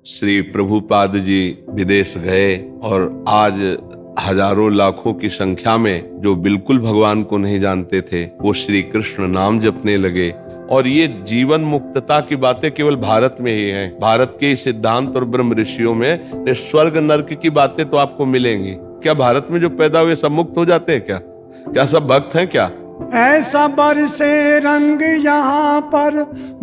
श्री प्रभुपाद जी विदेश गए और आज हजारों लाखों की संख्या में जो बिल्कुल भगवान को नहीं जानते थे वो श्री कृष्ण नाम जपने लगे। और ये जीवन मुक्तता की बातें केवल भारत में ही हैं। भारत के इस सिद्धांत और ब्रह्म ऋषियों में ये स्वर्ग नर्क की बातें तो आपको मिलेंगी। क्या भारत में जो पैदा हुए सब मुक्त हो जाते हैं? क्या सब भक्त हैं क्या? ऐसा बरसे रंग यहाँ पर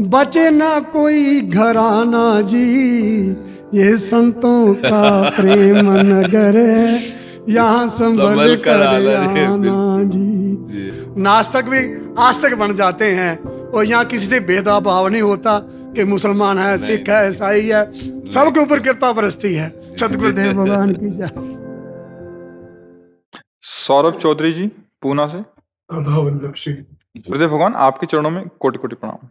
बचे ना कोई घराना जी, ये संतों का प्रेम नगर है, यहाँ संभल कर आना जी। नास्तिक भी आस्तिक बन जाते हैं और यहाँ किसी से भेदभाव नहीं होता कि मुसलमान है, सिख है, ईसाई है, सबके ऊपर कृपा बरसती है। सतगुरुदेव भगवान की जय। सौरभ चौधरी जी पूना से। गुरुदेव भगवान आपके चरणों में कोटि कोटि प्रणाम।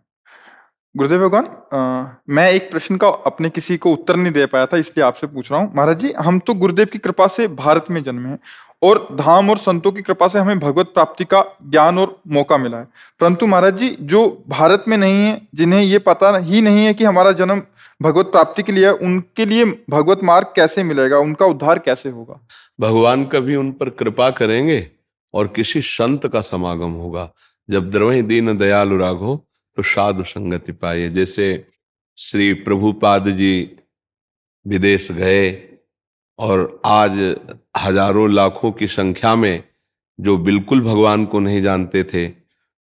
गुरुदेव भगवान, मैं एक प्रश्न का अपने किसी को उत्तर नहीं दे पाया था, इसलिए आपसे पूछ रहा हूँ। महाराज जी, हम तो गुरुदेव की कृपा से भारत में जन्मे हैं और धाम और संतों की कृपा से हमें भगवत प्राप्ति का ज्ञान और मौका मिला है, परंतु महाराज जी जो भारत में नहीं है, जिन्हें ये पता ही नहीं है कि हमारा जन्म भगवत प्राप्ति के लिए, उनके लिए भगवत मार्ग कैसे मिलेगा, उनका उद्धार कैसे होगा? भगवान कभी उन पर कृपा करेंगे और किसी संत का समागम होगा। जब द्रवहि दीन दयालु राघो तो साधु संगति पाए। जैसे श्री प्रभुपाद जी विदेश गए और आज हजारों लाखों की संख्या में जो बिल्कुल भगवान को नहीं जानते थे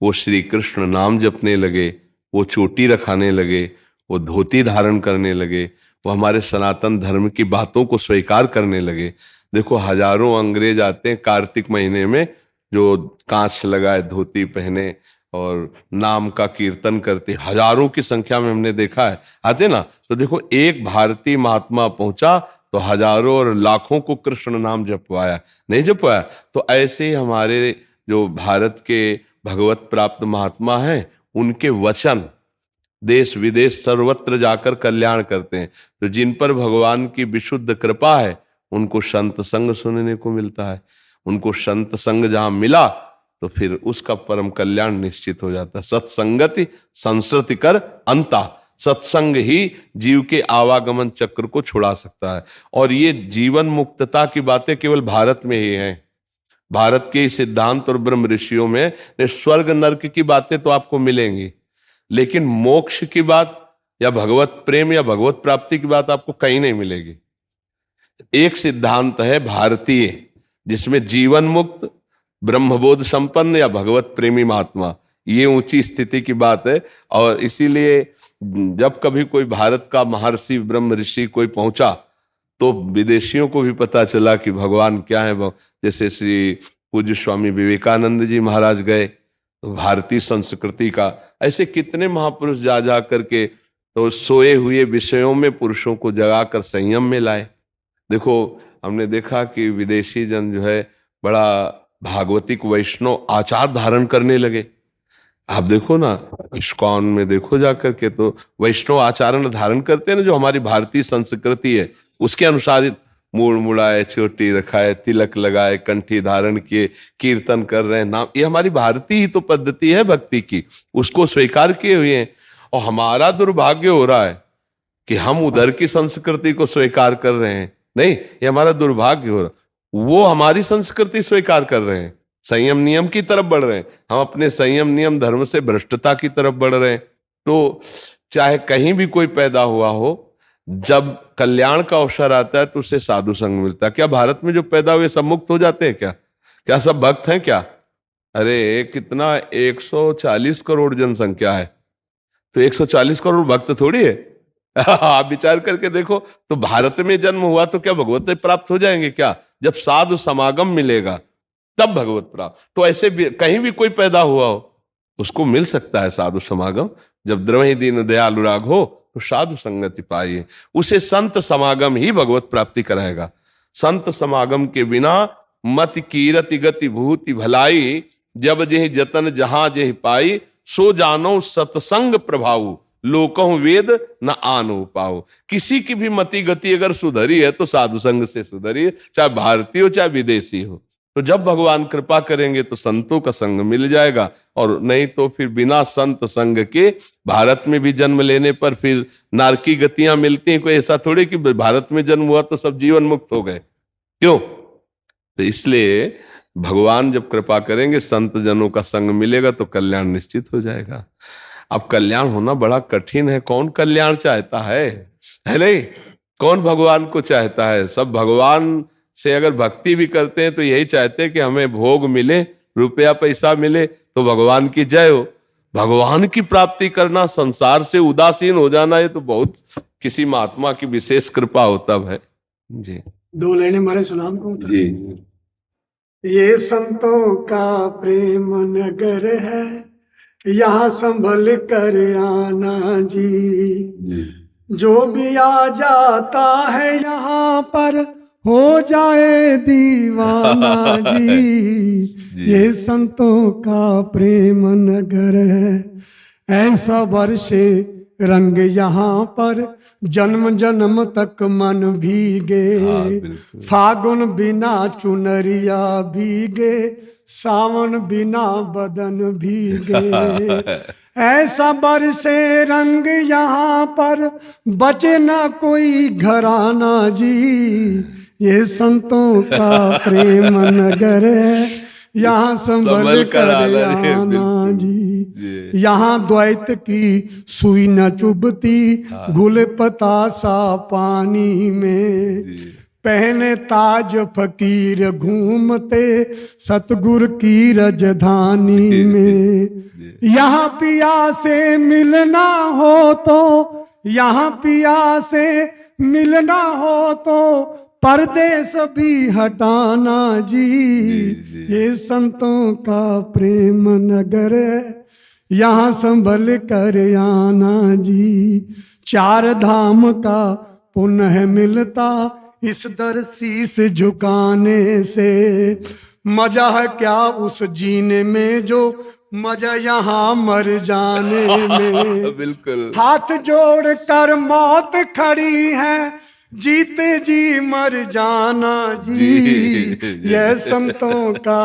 वो श्री कृष्ण नाम जपने लगे, वो चोटी रखाने लगे, वो धोती धारण करने लगे, वो हमारे सनातन धर्म की बातों को स्वीकार करने लगे। देखो, हजारों अंग्रेज आते हैं कार्तिक महीने में, जो कांच लगाए धोती पहने और नाम का कीर्तन करते, हजारों की संख्या में हमने देखा है आते ना। तो देखो, एक भारतीय महात्मा पहुंचा तो हजारों और लाखों को कृष्ण नाम जपवाया, नहीं जपवाया? तो ऐसे ही हमारे जो भारत के भगवत प्राप्त महात्मा हैं, उनके वचन देश विदेश सर्वत्र जाकर कल्याण करते हैं। तो जिन पर भगवान की विशुद्ध कृपा है उनको संत संग सुनने को मिलता है। उनको संत संग जहां मिला तो फिर उसका परम कल्याण निश्चित हो जाता है। सत्संगति संस्कृति कर अंता, सत्संग ही जीव के आवागमन चक्र को छुड़ा सकता है। और ये जीवन मुक्तता की बातें केवल भारत में ही हैं। भारत के सिद्धांत और ब्रह्म ऋषियों में स्वर्ग नर्क की बातें तो आपको मिलेंगी, लेकिन मोक्ष की बात या भगवत प्रेम या भगवत प्राप्ति की बात आपको कहीं नहीं मिलेगी। एक सिद्धांत है भारतीय, जिसमें जीवन मुक्त, ब्रह्मबोध संपन्न या भगवत प्रेमी महात्मा, ये ऊंची स्थिति की बात है। और इसीलिए जब कभी कोई भारत का महर्षि ब्रह्म ऋषि कोई पहुंचा तो विदेशियों को भी पता चला कि भगवान क्या है। जैसे श्री पूज्य स्वामी विवेकानंद जी महाराज गए तो भारतीय संस्कृति का, ऐसे कितने महापुरुष जा जा करके तो सोए हुए विषयों में पुरुषों को जगाकर संयम में लाए। देखो, हमने देखा कि विदेशी जन जो है बड़ा भागवतिक वैष्णव आचार धारण करने लगे। आप देखो ना, इस्कॉन में देखो जाकर के तो वैष्णव आचरण धारण करते हैं ना, जो हमारी भारतीय संस्कृति है उसके अनुसार मूड़ मुड़ाए, चोटी रखाए, तिलक लगाए, कंठी धारण किए, कीर्तन कर रहे हैं नाम। ये हमारी भारतीय ही तो पद्धति है भक्ति की, उसको स्वीकार किए हुए हैं। और हमारा दुर्भाग्य हो रहा है कि हम उधर की संस्कृति को स्वीकार कर रहे हैं। नहीं, ये हमारा दुर्भाग्य हो रहा, वो हमारी संस्कृति स्वीकार कर रहे हैं, संयम नियम की तरफ बढ़ रहे हैं, हम अपने संयम नियम धर्म से भ्रष्टता की तरफ बढ़ रहे हैं। तो चाहे कहीं भी कोई पैदा हुआ हो, जब कल्याण का अवसर आता है तो उससे साधु संग मिलता है। क्या भारत में जो पैदा हुए सब मुक्त हो जाते हैं? क्या सब भक्त हैं क्या? अरे कितना 140 करोड़ जनसंख्या है, तो 140 करोड़ भक्त थोड़ी है। आप विचार करके देखो, तो भारत में जन्म हुआ तो क्या भगवत प्राप्त हो जाएंगे क्या? जब साधु समागम मिलेगा तब भगवत प्राप्त। तो ऐसे भी कहीं भी कोई पैदा हुआ हो उसको मिल सकता है साधु समागम। जब द्रवहि दीन दयालु राघो तो साधु संगति पाइए, उसे संत समागम ही भगवत प्राप्ति कराएगा। संत समागम के बिना मति कीरति गति भूति भलाई, जब जेहि जतन जहां जेहि पाई, सो जानो सत्संग प्रभाव, लोकहु वेद न आनो पाओ। किसी की भी मति गति अगर सुधरी है तो साधु संग से सुधरी है, चाहे भारतीय हो चाहे विदेशी हो। तो जब भगवान कृपा करेंगे तो संतों का संग मिल जाएगा, और नहीं तो फिर बिना संत संग के भारत में भी जन्म लेने पर फिर नारकी गतियां मिलती हैं। कोई ऐसा थोड़ी कि भारत में जन्म हुआ तो सब जीवन मुक्त हो गए, क्यों? तो इसलिए भगवान जब कृपा करेंगे, संत जनों का संग मिलेगा तो कल्याण निश्चित हो जाएगा। अब कल्याण होना बड़ा कठिन है। कौन कल्याण चाहता है नहीं? कौन भगवान को चाहता है? सब भगवान से अगर भक्ति भी करते हैं तो यही चाहते हैं कि हमें भोग मिले, रुपया पैसा मिले, तो भगवान की जय हो। भगवान की प्राप्ति करना, संसार से उदासीन हो जाना, ये तो बहुत किसी महात्मा की विशेष कृपा होता है जी। 2 लाइनें हमारे सुनाम को जी। ये संतों का प्रेम नगर है, यहाँ संभल कर आना जी। जो भी आ जाता है यहाँ पर हो जाए दीवाना जी। ये संतों का प्रेम नगर है, ऐसा वर्षे रंग यहाँ पर जन्म जन्म तक मन भीगे। फागुन बिना चुनरिया भीगे, सावन बिना बदन भीगे। ऐसा बरसे रंग यहाँ पर बचे ना कोई घराना जी। ये संतों का प्रेम नगर है, यहाँ संभल कर आना जी। यहाँ द्वैत की सुई न चुभती, घुल पतासा पानी में। पहने ताज फकीर घूमते सतगुरु की राजधानी में। यहाँ पिया से मिलना हो तो, यहाँ पिया से मिलना हो तो परदेश भी हटाना जी। ये संतों का प्रेम नगर है, यहाँ संभल कर आना जी। 4 धाम का पुण्य मिलता इस दर शीस झुकाने से। मजा है क्या उस जीने में जो मजा यहाँ मर जाने में। बिल्कुल। हाथ जोड़ कर मौत खड़ी है, जीते जी मर जाना जी। यह संतों का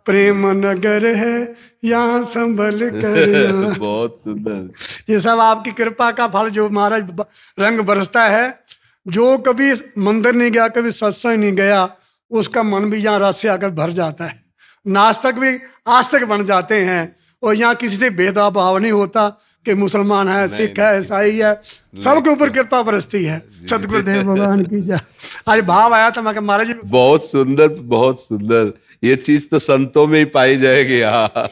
प्रेम नगर है, यहाँ संभल कर। बहुत सुंदर। ये सब आपकी कृपा का फल जो महाराज रंग बरसता है। जो कभी मंदिर नहीं गया, कभी सत्संग नहीं गया, उसका मन भी यहाँ रस से आकर भर जाता है। नास्तिक भी आस्तिक बन जाते हैं, और यहाँ किसी से भेदभाव नहीं होता कि मुसलमान है, सिख है, ईसाई है, सबके ऊपर कृपा बरसती है। सतगुरुदेव भगवान की जय। आज भाव आया था, मैं कहा महाराज जी बहुत सुंदर, बहुत सुंदर। ये चीज तो संतों में ही पाई जाएगी। हाँ।